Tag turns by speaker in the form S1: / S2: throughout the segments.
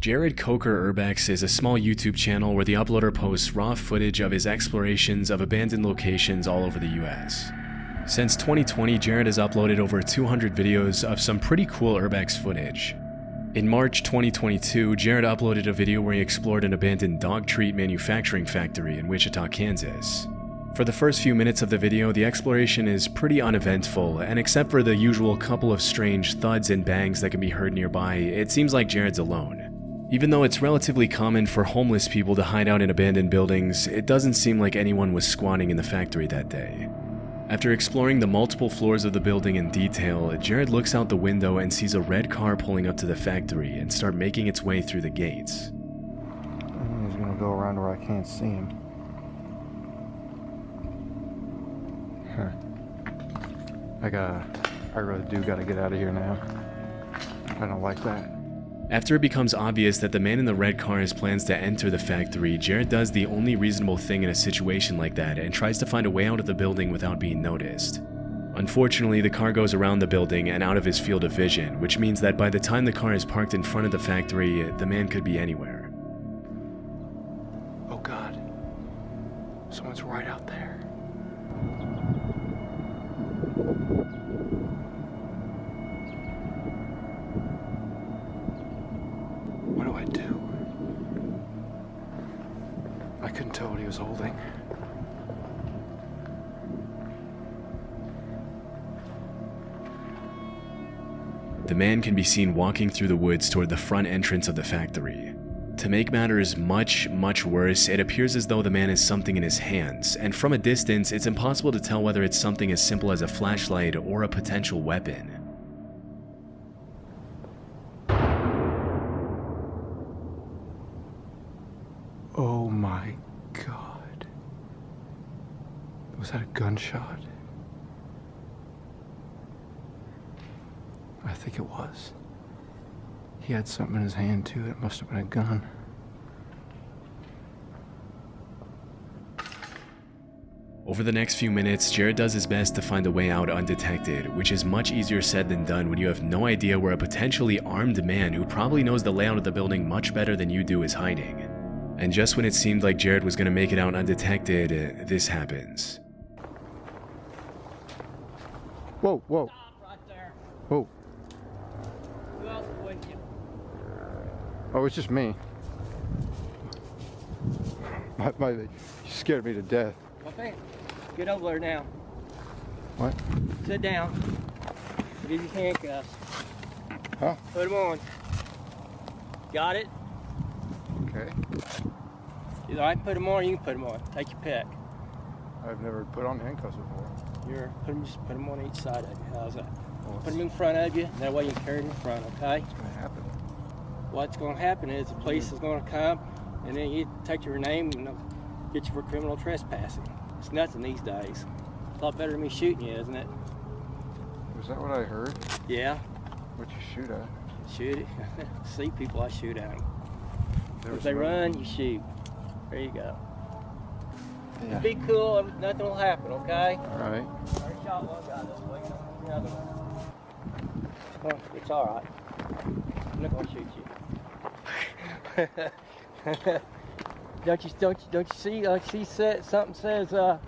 S1: Jared Coker Urbex is a small YouTube channel where the uploader posts raw footage of his explorations of abandoned locations all over the US. Since 2020, Jared has uploaded over 200 videos of some pretty cool Urbex footage. In March 2022, Jared uploaded a video where he explored an abandoned dog treat manufacturing factory in Wichita, Kansas. For the first few minutes of the video, the exploration is pretty uneventful, and except for the usual couple of strange thuds and bangs that can be heard nearby, it seems like Jared's alone. Even though it's relatively common for homeless people to hide out in abandoned buildings, it doesn't seem like anyone was squatting in the factory that day. After exploring the multiple floors of the building in detail, Jared looks out the window and sees a red car pulling up to the factory and start making its way through the gates.
S2: He's gonna go around where I can't see him. I really do gotta get out of here now. I don't like that.
S1: After it becomes obvious that the man in the red car has plans to enter the factory, Jared does the only reasonable thing in a situation like that and tries to find a way out of the building without being noticed. Unfortunately, the car goes around the building and out of his field of vision, which means that by the time the car is parked in front of the factory, the man could be anywhere.
S2: Oh God, someone's right out there. What do I do? I couldn't tell what he was holding.
S1: The man can be seen walking through the woods toward the front entrance of the factory. To make matters much worse, it appears as though the man has something in his hands, and from a distance, it's impossible to tell whether it's something as simple as a flashlight or a potential weapon.
S2: Oh my God. Was that a gunshot? I think it was. He had something in his hand too. It must have been a gun.
S1: Over the next few minutes, Jared does his best to find a way out undetected, which is much easier said than done when you have no idea where a potentially armed man who probably knows the layout of the building much better than you do is hiding. And just when it seemed like Jared was going to make it out undetected, this happens.
S2: Whoa, whoa.
S3: Stop right there.
S2: Whoa.
S3: Who else is with you?
S2: Oh, it's just me. You scared me to death.
S3: Okay, get over there now.
S2: What?
S3: Sit down. I'll give you handcuffs.
S2: Huh?
S3: Put them on. Got it?
S2: Okay.
S3: Either I can put them on or you can put them on. Take your pick.
S2: I've never put on handcuffs before.
S3: Just put them on each side of you. How's that?
S2: Well,
S3: Put them in front of you. That way you can carry them in front, okay?
S2: what's gonna happen?
S3: What's going to happen is the police is going to come and then you take your name and they'll get you for criminal trespassing. It's nothing these days. It's a lot better than me shooting you, isn't it?
S2: Was that what I heard?
S3: Yeah.
S2: What'd you shoot at?
S3: Shoot it. See people, I shoot at them.
S2: There
S3: If
S2: was
S3: they
S2: no-
S3: run, you shoot. There you go.
S2: Yeah.
S3: Be cool, nothing will happen, okay?
S2: All right.
S3: I shot one guy this way, the other one. Well, it's all right. I'm not gonna shoot you. Don't you see something says a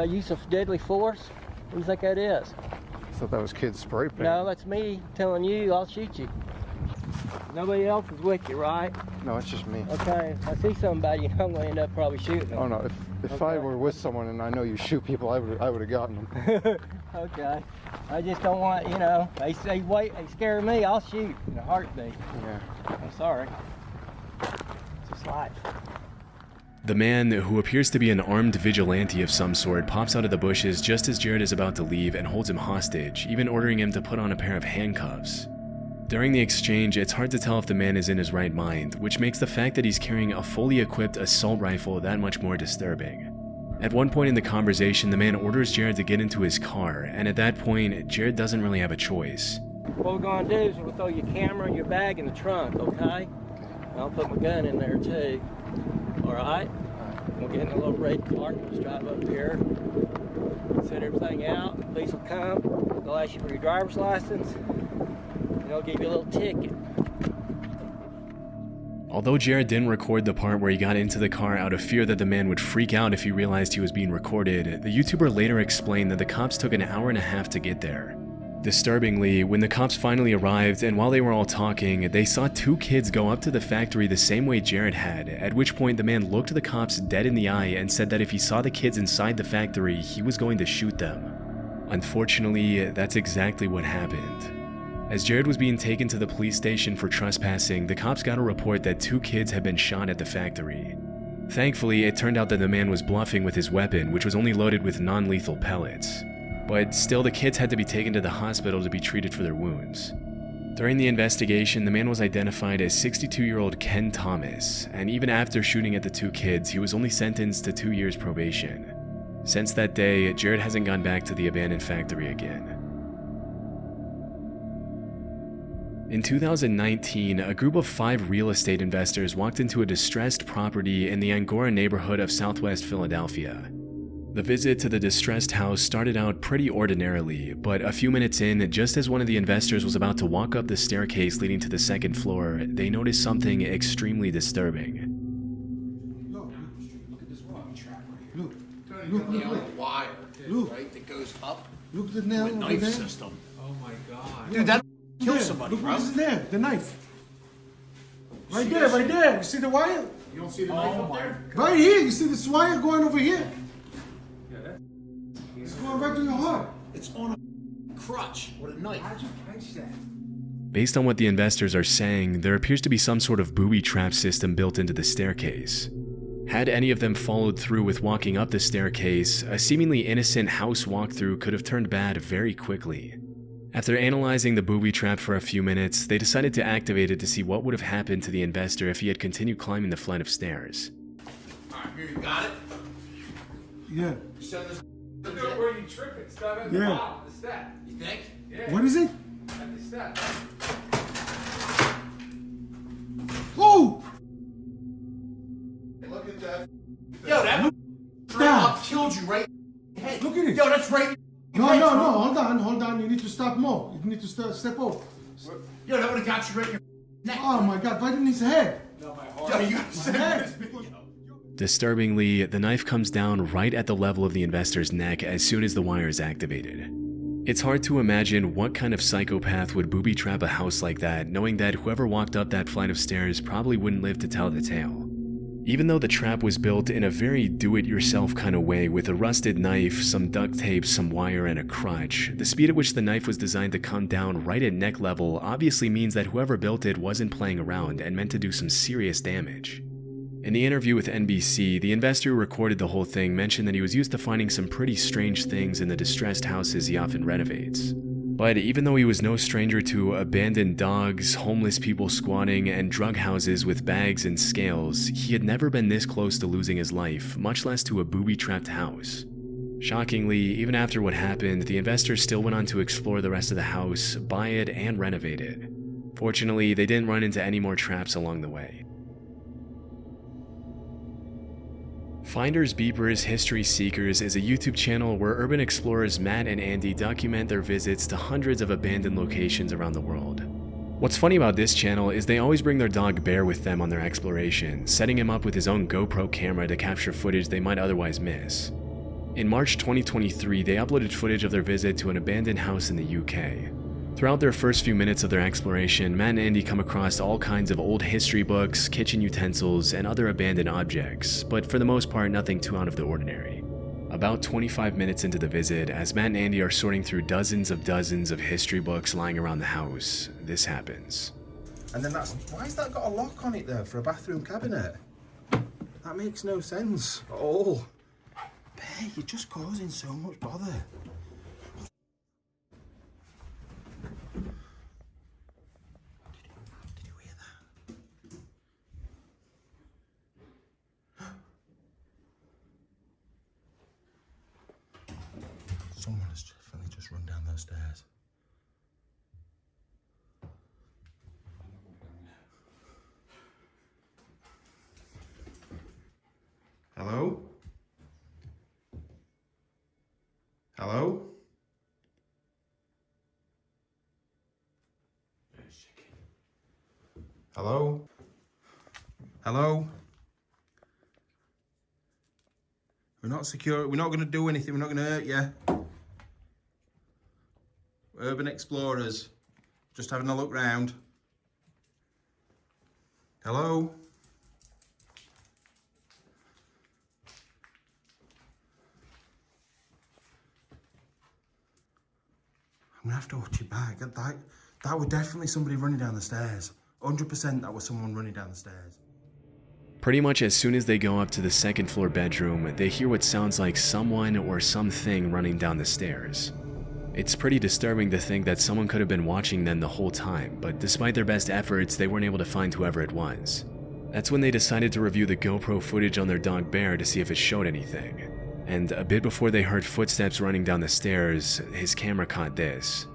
S3: use of deadly force? What do you think that is?
S2: I thought that was kids spray paint.
S3: No, that's me telling you I'll shoot you. Nobody else is with you, right?
S2: No, it's just me.
S3: Okay, if I see somebody, I'm gonna end up probably shooting them.
S2: Oh no, if I
S3: Okay.
S2: were with someone and I know you shoot people, I would have gotten them.
S3: Okay. I just don't want, they say wait, they scare me, I'll shoot in a heartbeat.
S2: Yeah.
S3: I'm sorry. It's just life.
S1: The man, who appears to be an armed vigilante of some sort, pops out of the bushes just as Jared is about to leave and holds him hostage, even ordering him to put on a pair of handcuffs. During the exchange, it's hard to tell if the man is in his right mind, which makes the fact that he's carrying a fully equipped assault rifle that much more disturbing. At one point in the conversation, the man orders Jared to get into his car, and at that point, Jared doesn't really have a choice.
S3: What we're gonna do is we'll throw your camera and your bag in the trunk, okay? And I'll put my gun in there too. All right? We'll get in a little red car, let's drive up here, set everything out, the police will come, they'll ask you for your driver's license, and they'll give you a little ticket.
S1: Although Jared didn't record the part where he got into the car out of fear that the man would freak out if he realized he was being recorded, the YouTuber later explained that the cops took an hour and a half to get there. Disturbingly, when the cops finally arrived and while they were all talking, they saw two kids go up to the factory the same way Jared had, at which point the man looked the cops dead in the eye and said that if he saw the kids inside the factory, he was going to shoot them. Unfortunately, that's exactly what happened. As Jared was being taken to the police station for trespassing, the cops got a report that two kids had been shot at the factory. Thankfully, it turned out that the man was bluffing with his weapon, which was only loaded with non-lethal pellets. But still, the kids had to be taken to the hospital to be treated for their wounds. During the investigation, the man was identified as 62-year-old Ken Thomas, and even after shooting at the two kids, he was only sentenced to 2 years probation. Since that day, Jared hasn't gone back to the abandoned factory again. In 2019, a group of 5 real estate investors walked into a distressed property in the Angora neighborhood of southwest Philadelphia. The visit to the distressed house started out pretty ordinarily, but a few minutes in, just as one of the investors was about to walk up the staircase leading to the second floor, they noticed something extremely disturbing.
S4: Look at this wire track right here. Look, the wire, right, that goes up
S2: Look at the
S4: to
S2: nail
S4: a
S2: over
S4: knife
S2: there.
S4: system.
S5: Oh my god.
S4: Dude, that kill
S2: There,
S4: somebody,
S2: look
S4: bro.
S2: what is there, the knife. Right
S4: See
S2: there,
S4: this?
S2: right there. You see the wire?
S5: You don't see the knife up there?
S2: Right here. You see this wire going over here? It's going right to your heart.
S4: It's on a crutch with a knife.
S5: How'd you catch that?
S1: Based on what the investors are saying, there appears to be some sort of booby trap system built into the staircase. Had any of them followed through with walking up the staircase, a seemingly innocent house walkthrough could have turned bad very quickly. After analyzing the booby trap for a few minutes, they decided to activate it to see what would have happened to the investor if he had continued climbing the flight of stairs.
S4: Alright, here, you got it?
S2: Yeah.
S4: You send this
S5: Look at where you tripping. Stop at the
S2: Yeah.
S5: bottom of the step.
S4: You think?
S5: Yeah.
S2: What is it?
S5: At the step.
S2: Oh!
S4: Look at that. Yo, that straight
S2: Down.
S4: up killed you right in the head.
S2: Look at it.
S4: Yo, that's right.
S2: No. Hold on. You need to stop more. You need to step over.
S4: Yo, that would have got you right in your neck.
S2: Oh my God! Right in his head.
S5: Not my heart.
S4: Yo, you gotta send
S2: head.
S4: this video.
S1: Disturbingly, the knife comes down right at the level of the investor's neck as soon as the wire is activated. It's hard to imagine what kind of psychopath would booby trap a house like that, knowing that whoever walked up that flight of stairs probably wouldn't live to tell the tale. Even though the trap was built in a very do-it-yourself kind of way with a rusted knife, some duct tape, some wire, and a crutch, the speed at which the knife was designed to come down right at neck level obviously means that whoever built it wasn't playing around and meant to do some serious damage. In the interview with NBC, the investor who recorded the whole thing mentioned that he was used to finding some pretty strange things in the distressed houses he often renovates. But even though he was no stranger to abandoned dogs, homeless people squatting, and drug houses with bags and scales, he had never been this close to losing his life, much less to a booby-trapped house. Shockingly, even after what happened, the investor still went on to explore the rest of the house, buy it, and renovate it. Fortunately, they didn't run into any more traps along the way. Finders Beepers History Seekers is a YouTube channel where urban explorers Matt and Andy document their visits to hundreds of abandoned locations around the world. What's funny about this channel is they always bring their dog Bear with them on their exploration, setting him up with his own GoPro camera to capture footage they might otherwise miss. In March 2023, they uploaded footage of their visit to an abandoned house in the UK. Throughout their first few minutes of their exploration, Matt and Andy come across all kinds of old history books, kitchen utensils, and other abandoned objects, but for the most part, nothing too out of the ordinary. About 25 minutes into the visit, as Matt and Andy are sorting through dozens of history books lying around the house, this happens.
S6: And then why has that got a lock on it there for a bathroom cabinet? That makes no sense at all. Bear, you're just causing so much bother. Did you hear that? Someone has definitely just run down those stairs. Hello? Hello? Hello? Hello? We're not secure. We're not going to do anything. We're not going to hurt you. Urban Explorers. Just having a look round. Hello? I'm going to have to watch you back. That was definitely somebody running down the stairs. 100% that was someone running down the stairs.
S1: Pretty much as soon as they go up to the second floor bedroom, they hear what sounds like someone or something running down the stairs. It's pretty disturbing to think that someone could have been watching them the whole time, but despite their best efforts, they weren't able to find whoever it was. That's when they decided to review the GoPro footage on their dog Bear to see if it showed anything. And a bit before they heard footsteps running down the stairs, his camera caught this.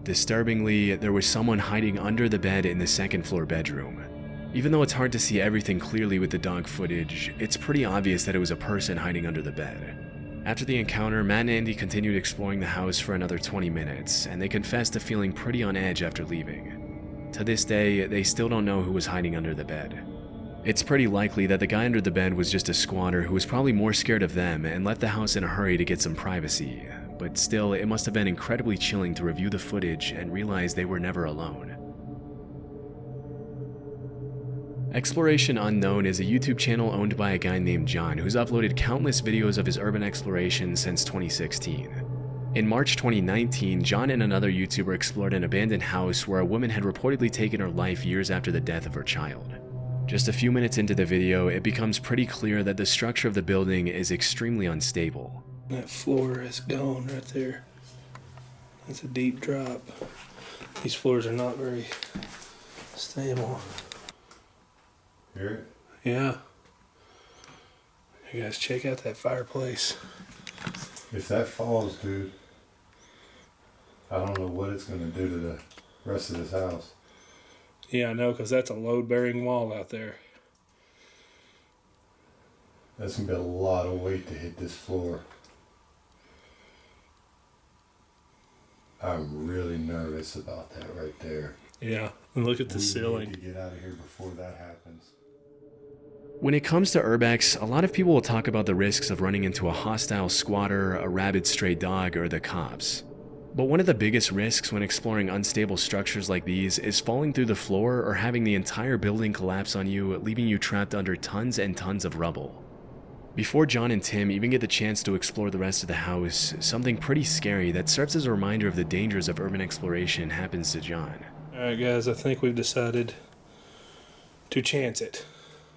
S1: Disturbingly, there was someone hiding under the bed in the second floor bedroom. Even though it's hard to see everything clearly with the dog footage, it's pretty obvious that it was a person hiding under the bed. After the encounter, Matt and Andy continued exploring the house for another 20 minutes, and they confessed to feeling pretty on edge after leaving. To this day, they still don't know who was hiding under the bed. It's pretty likely that the guy under the bed was just a squatter who was probably more scared of them and left the house in a hurry to get some privacy. But still, it must have been incredibly chilling to review the footage and realize they were never alone. Exploration Unknown is a YouTube channel owned by a guy named John who's uploaded countless videos of his urban explorations since 2016. In March 2019, John and another YouTuber explored an abandoned house where a woman had reportedly taken her life years after the death of her child. Just a few minutes into the video, it becomes pretty clear that the structure of the building is extremely unstable.
S7: That floor is gone right there. That's a deep drop. These floors are not very stable.
S8: Hear it?
S7: Yeah. You guys check out that fireplace.
S8: If that falls, dude, I don't know what it's going to do to the rest of this house.
S7: Yeah, I know, because that's a load-bearing wall out there.
S8: That's going to be a lot of weight to hit this floor. I'm really nervous about that right there.
S7: Yeah, and look at the
S8: We
S7: ceiling.
S8: need to get out of here before that happens.
S1: When it comes to urbex, a lot of people will talk about the risks of running into a hostile squatter, a rabid stray dog, or the cops. But one of the biggest risks when exploring unstable structures like these is falling through the floor or having the entire building collapse on you, leaving you trapped under tons and tons of rubble. Before John and Tim even get the chance to explore the rest of the house, something pretty scary that serves as a reminder of the dangers of urban exploration happens to John.
S7: Alright guys, I think we've decided to chance it.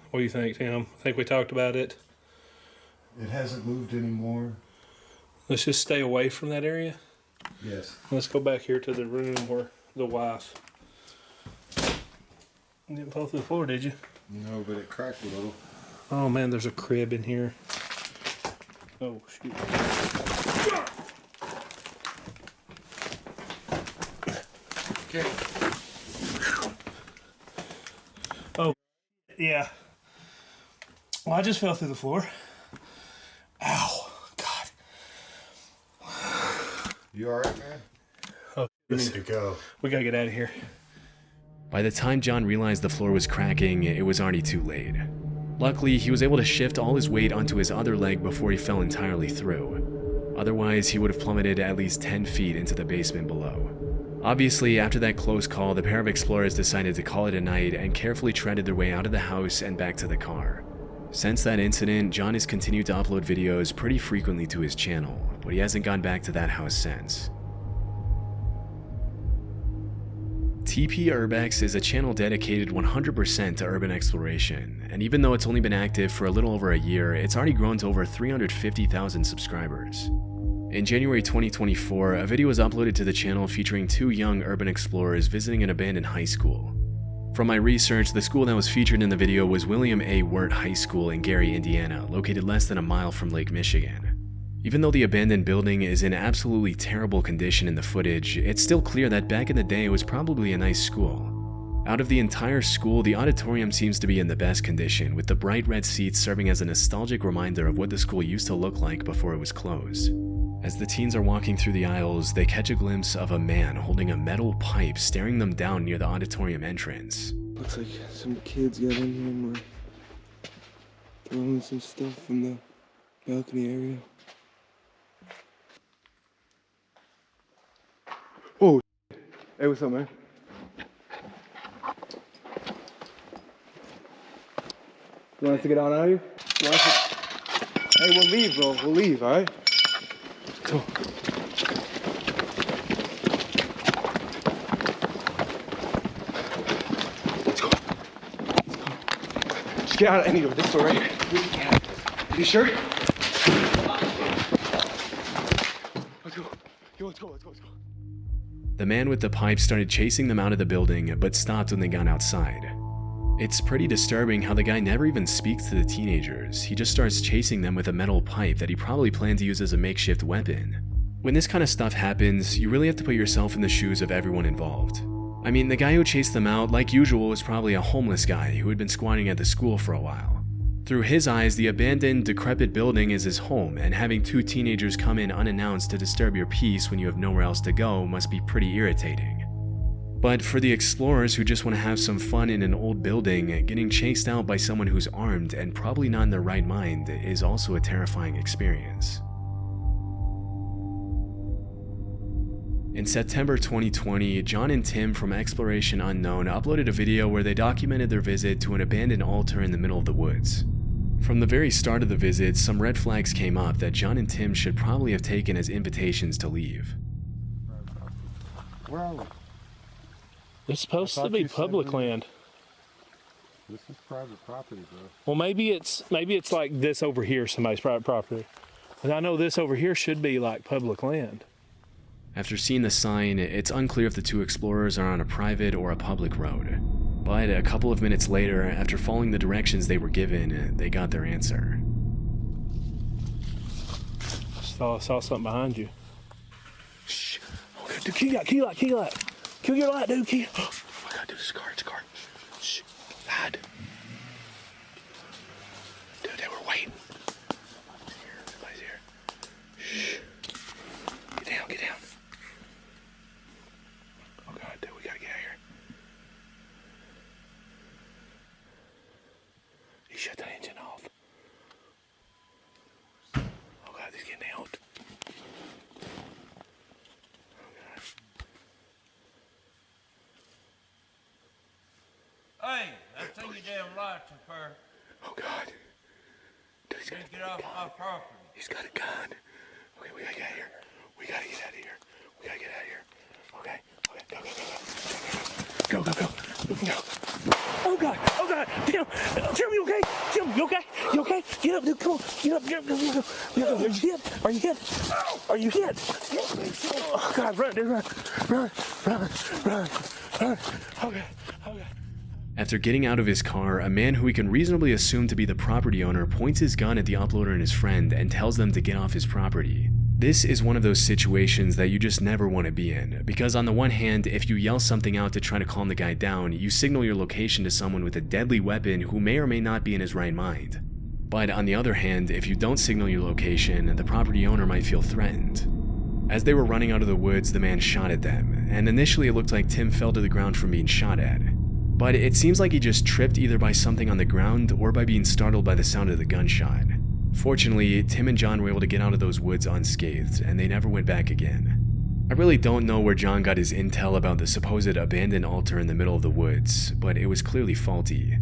S7: What do you think, Tim? I think we talked about it.
S8: It hasn't moved anymore.
S7: Let's just stay away from that area.
S8: Yes.
S7: Let's go back here to the room where the wife... You didn't fall through the floor, did you?
S8: No, but it cracked a little.
S7: Oh man, there's a crib in here. Oh shoot.
S8: Okay.
S7: Oh, yeah. Well, I just fell through the floor. Ow, God.
S8: You alright, man?
S7: Oh,
S8: We need to go.
S7: we gotta get out of here.
S1: By the time John realized the floor was cracking, it was already too late. Luckily, he was able to shift all his weight onto his other leg before he fell entirely through. Otherwise, he would have plummeted at least 10 feet into the basement below. Obviously, after that close call, the pair of explorers decided to call it a night and carefully treaded their way out of the house and back to the car. Since that incident, John has continued to upload videos pretty frequently to his channel, but he hasn't gone back to that house since. TP Urbex is a channel dedicated 100% to urban exploration, and even though it's only been active for a little over a year, it's already grown to over 350,000 subscribers. In January 2024, a video was uploaded to the channel featuring 2 young urban explorers visiting an abandoned high school. From my research, the school that was featured in the video was William A. Wirt High School in Gary, Indiana, located less than a mile from Lake Michigan. Even though the abandoned building is in absolutely terrible condition in the footage, it's still clear that back in the day it was probably a nice school. Out of the entire school, the auditorium seems to be in the best condition, with the bright red seats serving as a nostalgic reminder of what the school used to look like before it was closed. As the teens are walking through the aisles, they catch a glimpse of a man holding a metal pipe staring them down near the auditorium entrance.
S2: Looks like some kids got in here and were throwing some stuff from the balcony area. Oh, hey, what's up, man? You want us to get on out of here? Hey, we'll leave, bro. We'll leave, all right? Come on. Let's go. Just get out anywhere. This door right here. You sure? Let's go. Yo, let's go.
S1: The man with the pipe started chasing them out of the building, but stopped when they got outside. It's pretty disturbing how the guy never even speaks to the teenagers. He just starts chasing them with a metal pipe that he probably planned to use as a makeshift weapon. When this kind of stuff happens, you really have to put yourself in the shoes of everyone involved. I mean, the guy who chased them out, like usual, was probably a homeless guy who had been squatting at the school for a while. Through his eyes, the abandoned, decrepit building is his home, and having 2 teenagers come in unannounced to disturb your peace when you have nowhere else to go must be pretty irritating. But for the explorers who just want to have some fun in an old building, getting chased out by someone who's armed and probably not in their right mind is also a terrifying experience. In September 2020, John and Tim from Exploration Unknown uploaded a video where they documented their visit to an abandoned altar in the middle of the woods. From the very start of the visit, some red flags came up that John and Tim should probably have taken as invitations to leave.
S8: Where are we?
S7: It's supposed to be public land.
S8: This is private property, bro.
S7: Well, maybe it's like this over here, somebody's private property. And I know this over here should be like public land.
S1: After seeing the sign, it's unclear if the 2 explorers are on a private or a public road. But a couple of minutes later, after following the directions they were given, they got their answer.
S7: Saw something behind you. Shh. Okay, dude, key light. Kill your light, dude. Key. Oh my God, dude, it's a car. Shh. Hide. Dude, they were waiting. Somebody's here. Shh. Get down. Oh God, dude, we gotta get out of here. You shut that engine off. Oh God, he's getting out.
S9: Hey, I've seen your damn lights in first.
S7: Oh God. Dude, he's got a
S9: Get off my property.
S7: He's got a gun. Okay, we gotta get out of here. We gotta get out of here. Okay. Go. Oh God. Tim, you okay? You okay? Get up, dude. Come on. Get up. Are you hit? Oh God, run, dude, run. Okay.
S1: After getting out of his car, a man who we can reasonably assume to be the property owner points his gun at the uploader and his friend and tells them to get off his property. This is one of those situations that you just never want to be in, because on the one hand, if you yell something out to try to calm the guy down, you signal your location to someone with a deadly weapon who may or may not be in his right mind. But on the other hand, if you don't signal your location, the property owner might feel threatened. As they were running out of the woods, the man shot at them, and initially it looked like Tim fell to the ground from being shot at. But it seems like he just tripped either by something on the ground or by being startled by the sound of the gunshot. Fortunately, Tim and John were able to get out of those woods unscathed, and they never went back again. I really don't know where John got his intel about the supposed abandoned altar in the middle of the woods, but it was clearly faulty.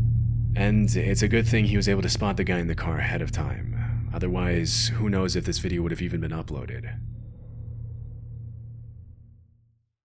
S1: And it's a good thing he was able to spot the guy in the car ahead of time. Otherwise, who knows if this video would have even been uploaded.